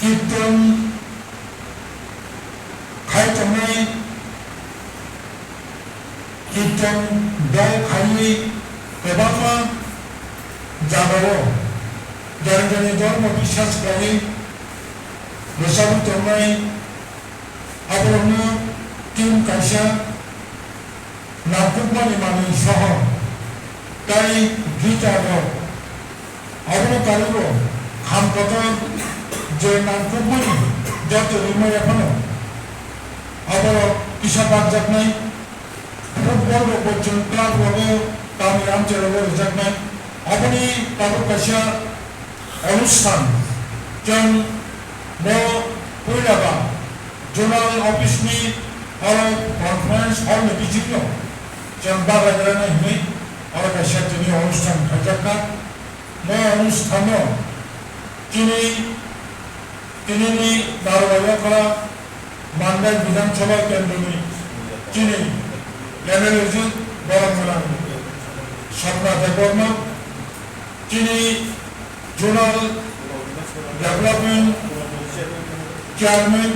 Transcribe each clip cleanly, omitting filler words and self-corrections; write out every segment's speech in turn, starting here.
কীর্তন খাইতনাই কীর্তন দল খাইনি गोबां जागायाव जाय धर्म बिश्वास गैयै मोसाबो थांनाय आबरनो टीम कायसा नामकुमानि मानि सह ताई गीता दल आबरनो कारिबो खाम कथा जे नामकुमानि जत रिमाय एखोनो आबर किसा बागजाकनाय फुटबल बच्चन क्लाब रबो तामी आमचेरबो रोजाकनाय अपनी ताबो कायसा अनुष्ठान जों न पुइलाबा जोनाल अफिसनि आरो कनफारेन्स हलनि बिथिङाव जों बादायलायनाय होनै आरो कायसा दिनै अनुष्ठान खालामजाकना न अनुष्ठानाव दिनैनि दारबायाफोरा मानदाय विधानसभा केन्द्रनि दिनै एमएलए बरमगोनां सपना देबबर्मा दिनै जोनाल डेभलपमेंट चेयरमैन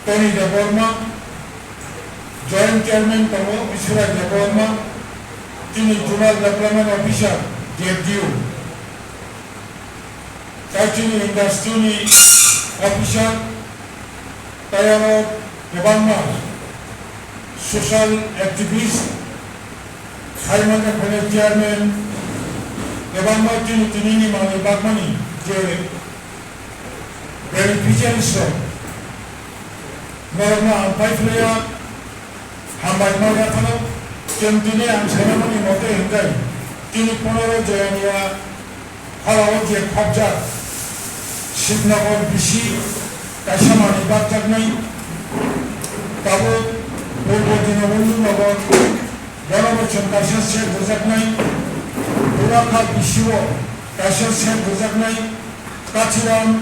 टनी देबबर्मा जॉइंट चेयरमैन दङ बिसोराय देबबर्मा दिनै जोनाल डेभलपमेंट अफिसार जेबदिउ दिनै इंडास्ट्रिनि अफिसार तायानो गोबां सोशल एक्टिविस्ट खायमाना फैनाय चेयरमैन गोबां दिनैनि मानि बागमानि जे बेनिफिशियारिस नरना आमफायफ्लाया हामबाय मावनायखौनो जों दिनै आं साननायनि मथे होनजाय दिनै 15 जानुवारिया हराव जे खबजा शिवनगर बिसि कायसामानि बागजाकनाय दाबो पूर्व दीनबंधु नगर गणबच्चन कायसा सेट होजाकनाय बुराखा बिसिव कायसा सेट होजाकनाय काथिराम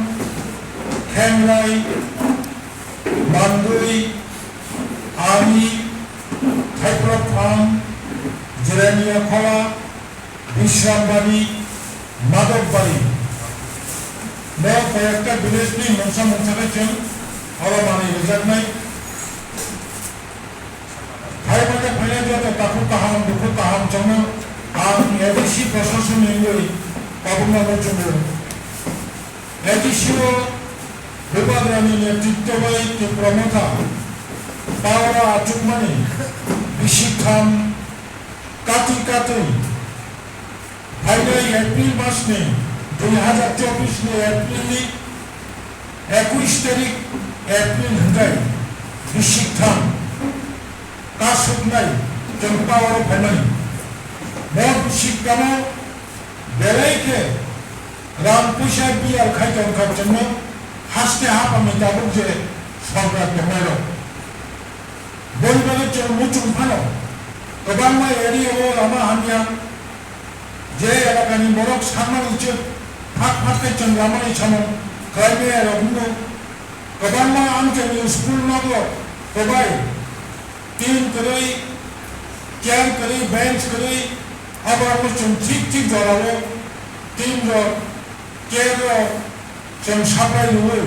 खेंराय मानगुई आली थाइप्रब फार्म जिरानिया खला विश्रामबाड़ी माधवबाड़ी न कयेकटा विलेजनि मोनसा मोनसाखौ जों हाबामानि रोजाबनाय खायमाना फैनाय जाते ताखौ गाहाम दुखु गाहाम जोंनो आं एडिसि प्रशासननि बाबुंनानै जोङो एडिसिओ विभागनि नेतृत्वयै प्रमथा पावरा आचुकमानि बिसिखाम काति फैनाय एप्रिल मासनि 2024 नि एप्रिलनि 21 तारिख एप्रिल होनजाय बिसिखाम कासुकनाय जों पावराव फैनाय बे बिसिखामाव बेलायके रां पैसा बियार खायदों खाबजोंनो हास्ते हापानि दाबो जे सरकार दंनाय बयबो जों मुचुं फानो गोबां एरियाव लामा हानिया जे एलाकानि बरक साननानैसो फाक फाकै जों लामानि सामों खालामनाय आरो बुंदों गोबां आंजोंनि स्कुल नांगौ होबाय टीम करै चेयर करै बेंच करै आबाद जों ठीक जरावो टीम चेयर जों साप्लाय लुबो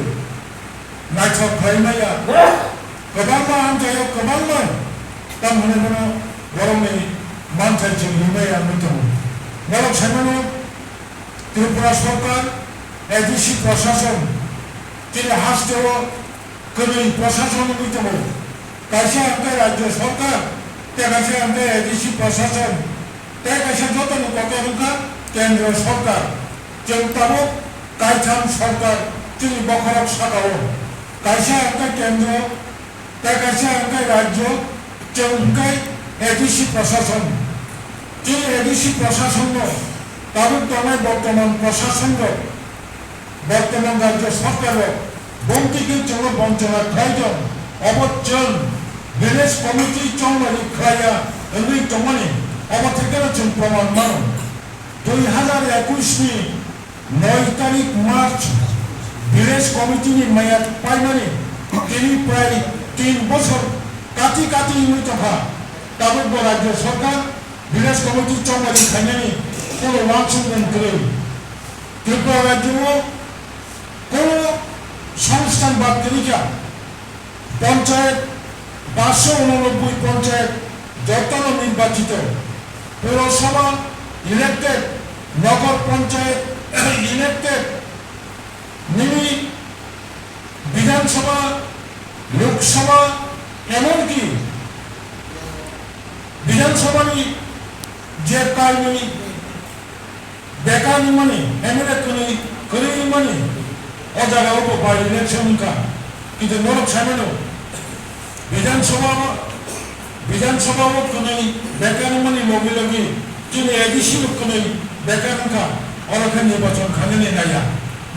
नायथक खालामनाया गोबां आंजायाव गोबां दा मोनोमोन गरमनि मानसाय जों लुनाया मोनदों गरम साइमानो त्रिपुरा सरकार एडिसि प्रशासन दिनै हास्टेव गोलै प्रशासन मोनदों कायसा आमफ्राय राज्य सरकार ते कायसा आमफ्राय एडिसि प्रशासन ते कायसा जतन गतनुखा केंद्र सरकार जों ताबो कायथाम सरकार दिनै बखरक सागाव कायसा आमफ्राय केंद्र ते कायसा आमफ्राय राज्य जों आमफ्राय एडिसि प्रशासन दिनै एडिसि प्रशासन ताबो दंनाय बर्तमान प्रशासन बर्तमान राज्य सरकार बंटिके जों बंचना खायदों अबचन विलेज कमिटी चौमारी खाया 응의 동안에 어머태께는 좀 প্রমাণ 2021 9 তারিখ মার্চ ভিলেজ কমিটিনি মায়াত পাইমানি তিনি প্রায় 3 বছর কাটি কাটি ইউনি তফা তাবুক রাজ্য সরকার ভিলেজ কমিটি চমারি খাইনানি কোনো ওয়াংসুগন করে ত্রিপুরা রাজ্যও কোনো সংস্থান বাদ করিকা পঞ্চায়েত 589 পঞ্চায়েত যতন নির্বাচিত পৌরসভা ইলেক্টেড নগর পঞ্চায়েত ইলেক্টেড মিনি বিধানসভা লোকসভা এমনকি বিধানসভানি যে কারণে বেকানি মানে এমএলএ করি মানে ও জায়গায় বাই ইলেকশন কা কিন্তু নরক সামনে বিধানসভাও কোনো বেকানি মানে লগে লগে তিনি এডিশন কোনো বেকানি কা অরখান নির্বাচন খানে নাইয়া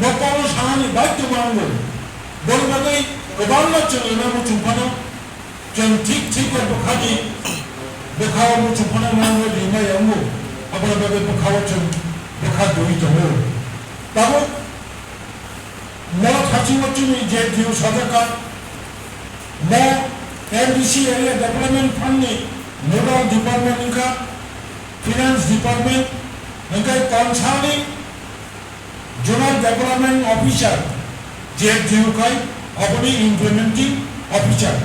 নকল সাহানি বাধ্য মানগো বলবাগै गोबां मानसिया ना मुचुंफानो जों ठीक बखानि बखाव मुचुंफानो नांगौ लिमायावो आबाद बे बखाव जों बखा दुई दङ दाबो न खाथिमथिनि जे दिउ साजाका न एमडीसी एरिया डेवलपमेंट फंडनि नोडाल डिपार्टमेंट का फाइनेंस डिपार्टमेंट ओंखाय कनसार्निं जोनल डेवलपमेंट ऑफिसर जे दिउ काय अपनी इम्प्लीमेंटिंग ऑफिसर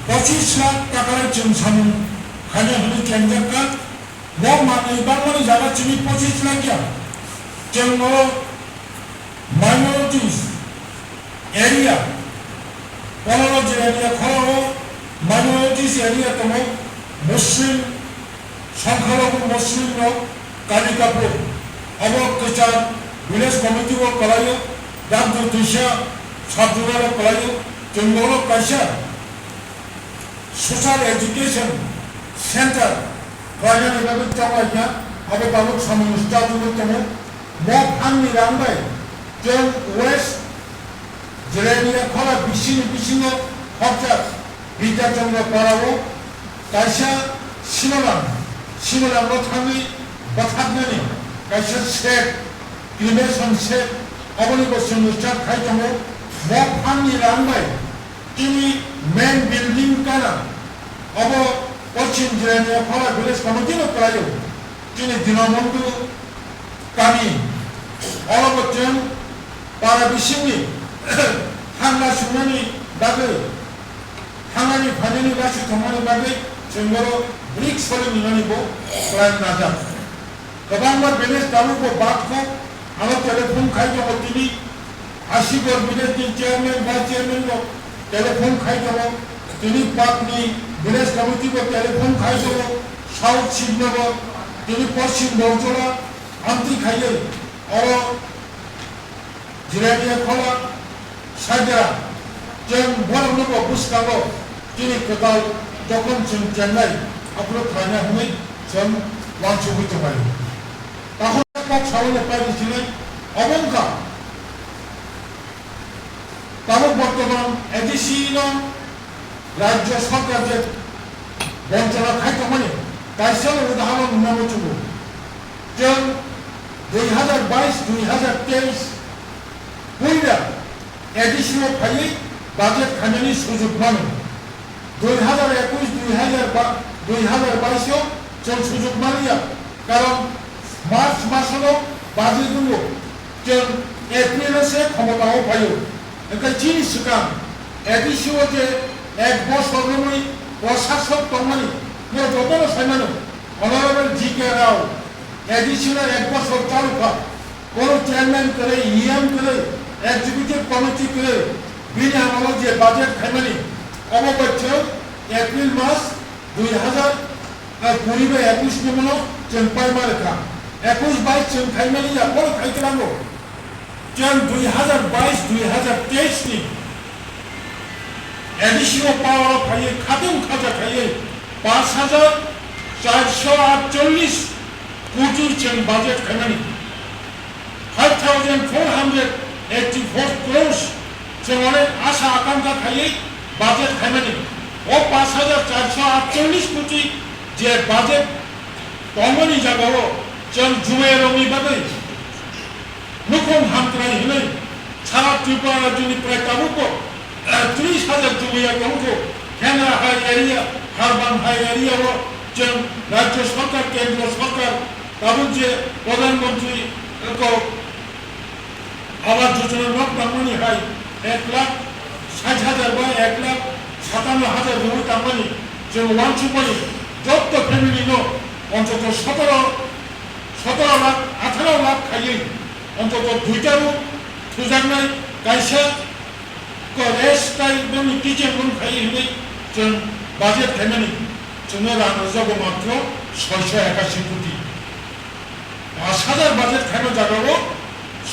25 लाख टाका जों सामोन खाने होने केंद्र का वो माने बांगलानी जागा चिनी 25 लाख क्या जों माइनॉरिटीज एरिया पलानो जे एरिया खरो माइनॉरिटीज एरिया तो मुस्लिम संख्यालघु मुस्लिम लोग कालिकापुर अब कचा विलेज कमिटी को करायो दाम दो दिशा साबजुगालो कलायो जोंनो कायसा सोशल एजुकेशन सेंटर कायनानि बागै जाबायना आबो बालक सामोस्टा जुगो तमो मो आंनि रांबाय जों वेस्ट जिल्लानि खला बिसिनो हरजा बिद्याचंद्र पारावो कायसा सिमलांनो थाङै बाथाबनानै कायसा सेट इनोवेशन सेट अबनि बसुनुस्टा खायदङो वो फांनि रांबाय तिनि मेन बिल्डिंग काना अब पश्चिम जिल्लानि फला विलेज कमिटिनो करायो तिनि दिनबन्धु गामि अलबजों पारा बिसिंनि हांगा सुनानि बागै हांगानि फानिनि गासै थांनानि बागै जों ब्रिक्स सोलिनानैबो खालामनो नाजा गोबांबार विलेज तालुकखौ बादखौ आङो टेलिफन खायदङ तिनि आसिगर विलेज चेयरमैन वाइस चेयरमैन को टेलीफोन खाई दो तिनी पाटनी विलेज कमिटी को टेलीफोन खाई दो साउथ सिडनगर तिनी पश्चिम बंगला आंटी खाइए और जिरानिया खोला साइडा जों बरनो को बुसकागो तिनी कताल जखन जों चेन्नाई अपलोड खाना हुई जों वांचो होते पारे तখন पक सावले पाइ दिनै अबंका তাবো বর্তমান এডিসিনো রাজ্য সরকার যে বঞ্চনা খাইতো মানে কাইসাল উদাহরণ নামচুবো जों 2022-2023 বইরা এডিসিনো ফাইয়ে বাজেট খানাनि সুযোগ मानो 2021-2022 जों सुजुग मानिया कारण मार्च मासनो बाजेट दङ जों एप्रिल से क्षमतायाव फायो ओंखाय चिनि सिगां एडिसिओ जे एक बছरनि प्रशासक दंमानि बे जतनो सायमानो अनरेबल जी.के. राव एडिसिओ एक बছর चालुखा कोनो चेयरमैन करे ईएम करे एग्जीक्यूटिव कमिटी करे बिनि आमाव जे बाजेट खायमानि अबबच्चौ एप्रिल मास 2020-21 नि उनाव जों पाइमारखा 21-22 जों खायमानि याखौ खायग्रांगौ जों 2022-2023 नि एडिसिओ पावर फाइए खादों खाजा खाइए 5,448 कोटी जों बाजेट खायमानि 5,484 crores जों अनेक आशा आकांक्षा खाइए बाजेट खायमानि वो 5,448 कोटी 제 바제 어머니 자가고 전 주메롱이 받의 누콩 함트라이 흔의 차랍 뒷바라 주니 프레타부고 둘이 사적 주메야 경고 캐나라 하이에리아 하르반 하이에리아로 전 রাজ্য সরকার কেন্দ্র সরকার তারপর যে প্রধানমন্ত্রী আবাস যোজনার রপ্তানি হয় 1,60,000 বা 1,57,000 জমি তামানি যে ওয়ানচুপানি যত ফ্যামিলি নো অন্তত 17 লাখ 18 লাখ খাইয়ে অন্তত দুইটারও থুজানাই কাইসা রেস্টাই বনি কিচেন রুম খাইয়ে হলে जों বাজেট ফ্যামিলি जोंनो रां जागौ मात्र 681 কোটি 5,000 বাজেট খাইनो जागावो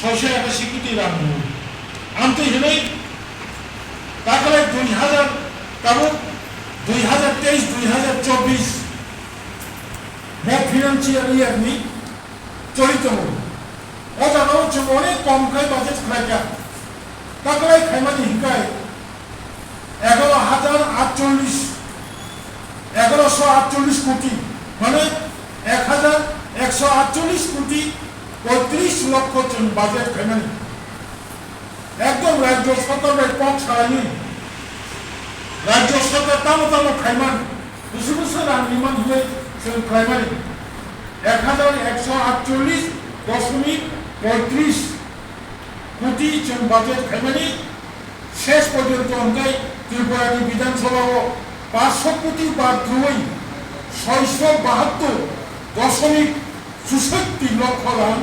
681 কোটি रां आमते हनै दाखालै 2000 दाबो 2023-2024 내 फिनान्सियेल इयारनि चलितमो अजागाव जों अनेक कमखाय बाजेट खालाया दाखालै खायमानि हिंखाय 1148 কোটি মানে 1148 কোটি 35 লক্ষ জন বাজেট খাইমানি একদম রাজ্য সরকারের পক সারানি রাজ্য সরকার তামো তামো খাইমান বুঝে বুঝে রাং নিমান হলে जों খাইমানি 1148.35 কোটি জন বাজেট খাইমানি শেষ পর্যন্ত অঙ্কাই ত্রিপুরানি বিধানসভাও 500 কোটি বাদ দিয়ে 672.64 লক্ষ রাং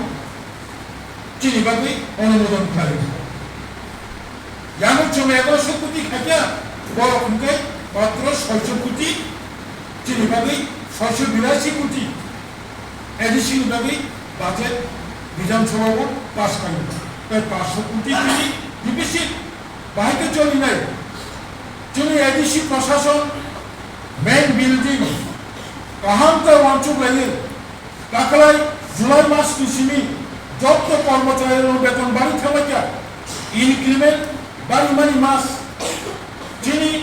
চিনিবাগে অনুমোদন করে यानो जों 1100 কোটি খাইয়া বড় অঙ্কে মাত্র 600 কোটি চিনিবাগে 682 কোটি এডিশন বাগে বাজেট বিধানসভাও পাস করে তাই 500 কোটি চিনি ডিপিসি বাহিতে চলি নাই जोंनि एडिसि प्रशासन मेन बिल्डिं गाहामथार वानचुक लायो दाखालै जुलाइ मासनिसिमि जत कर्मचारिनो बेतन बारि थांबाय इनक्रिमेन्ट बारि मानि मास दिनै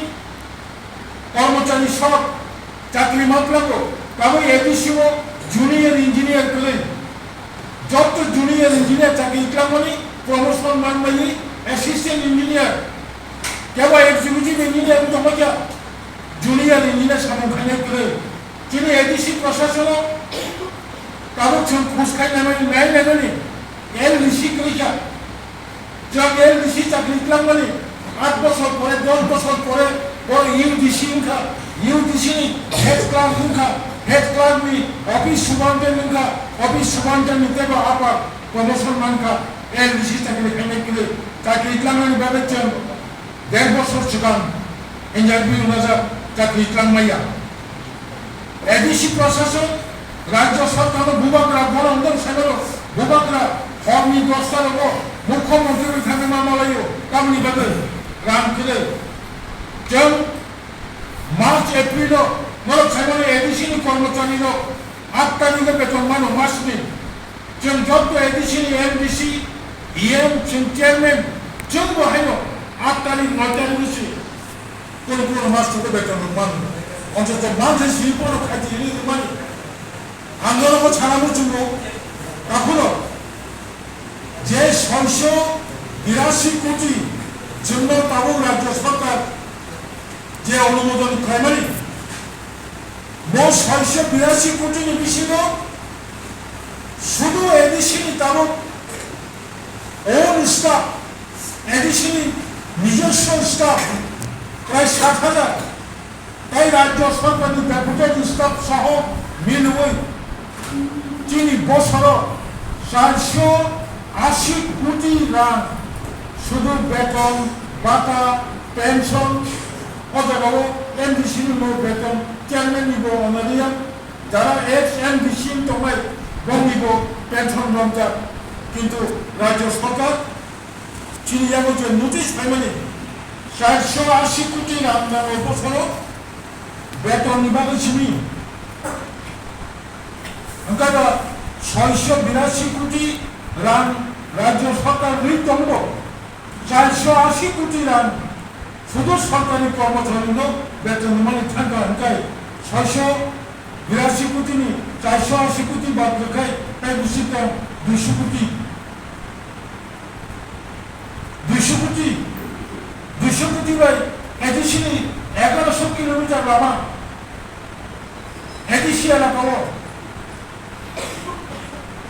कर्मचारि सब चाकरि मावफ्रांगौ दाबो एडिसिओ जूनियर इंजिनियर कलै जत जूनियर इंजिनियर चाकरि खालामनानै प्रमोशन मोनबाय एसिस्टेंट इंजिनियर केवल एग्जीक्यूटिव इंजिनियर तो क्या जूनियर इंजिनियर सामने करे जिन्हें एडिसी प्रशासन काबू जों घुस खाइना माने नाय नायनानै एलडीसी करिया जों एलडीसी चाकरि खालामनानै 8 বছর পরে 10 বছর পরে और यूडीसी उनका यूडीसी नि हेड क्लार्क उनका हेड क्लार्क नि ऑफिस सुपरिटेंडेंट उनका ऑफिस सुपरिटेंडेंट देबा आपा प्रमोशन मानका एलडीसी चाकरि खाइना करे चाकरि खालामनानै बाबे जों 1.5 বছর सिगां इन्टारभिउ नाजा चाकरि खालामनाया एडिसि प्रशासन राज्य सरकार बुबाग्रा गणतन्त्र सागर बुबाग्रा हरनि 10टायाव मुख्यमंत्री थाङो मामालायो गामनि बागै रां किले जों मार्च एप्रिल मरक सागर एडिसिनि कर्मचारिनो 8 तारिखे बेतन मानो मासनि जों जत एडिसिनि एमडीसी ईएम जों चेयरमैन जों बहायनो 8 तारिख 9 तारिख কোনো মাস্টারকে বেতন মান অন্তত মাঝে শিল্পর খাইতে মানে আন্দোলন ছাড়ানোর জন্য এখনো যে 682 কোটি জন্য তাও রাজ্য সরকার যে অনুমোদন খাইমানি মোট 682 কোটি নিবিছিল শুধু এডিসিনি তাও ওন স্টাফ এডিসিনি নিজস্ব স্টাফ প্রায় 60,000 তাই রাজ্য সরকারি ডেপুটেড স্টাফ সহ মিলিয়ে তিনি বছর 480 কোটি রাং শুধু বেতন ভাতা পেনশন অথবা এমডিসি বেতন চেয়ারম্যান নিব অনারিয়াম যারা এক্স এমডিসি তোমায় নিব পেনশন রমজান কিন্তু রাজ্য সরকার তিনি যেমন যে নোটিশ পাইমানি 480 কোটি রাং বছর বেতন নিবাগেছিনি ओंखायनो 682 कोटी रां राज्य सरकार दंग 480 कोटी रां शुद्ध सरकारी कर्मचारी बेतन माने थांगा ओंखाय 682 কোটিনি 480 কোটি বাদ রেখায় তাই বুঝিত 200 কোটি 200 কোটি 200 কোটি বাই এডিসিনি 1100 কিলোমিটার লামা এডিসি এলাকাও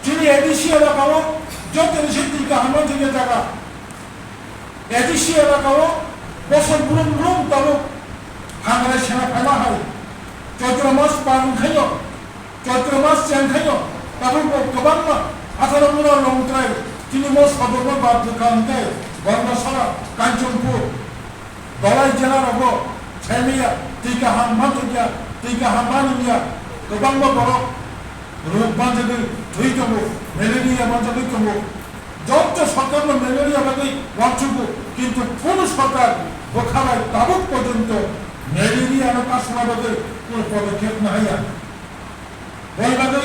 যিনি এডিসি এলাকাও যত টিকা হামলা থেকে জায়গা এডিসি এলাকাও বছর বুরুম বুরুম তাবো হাঙ্গারে সেনা ফেলা হয় চৈত্র মাস পালন খাইও চৈত্র মাস চেন খাইও তাবো গোবাং আঠারোগুলো লংত্রাই তিনি মো সদর বাদ কানতে বর্ণসরা কাঞ্চনপুর দলাই জেলার অব ছেমিয়া টিকা হামা থেকে টিকা হামা নিয়া গোবাং বড় রোগ বাঁধে ধুই দেবো ম্যালেরিয়া বাঁধে দেবো যত সরকার ম্যালেরিয়া বাদে বাঁচব কিন্তু কোন সরকার বোখালায় তাবক পর্যন্ত ম্যালেরিয়া কাশনা বাদে কোন পদক্ষেপ না হইয়া বই বাদে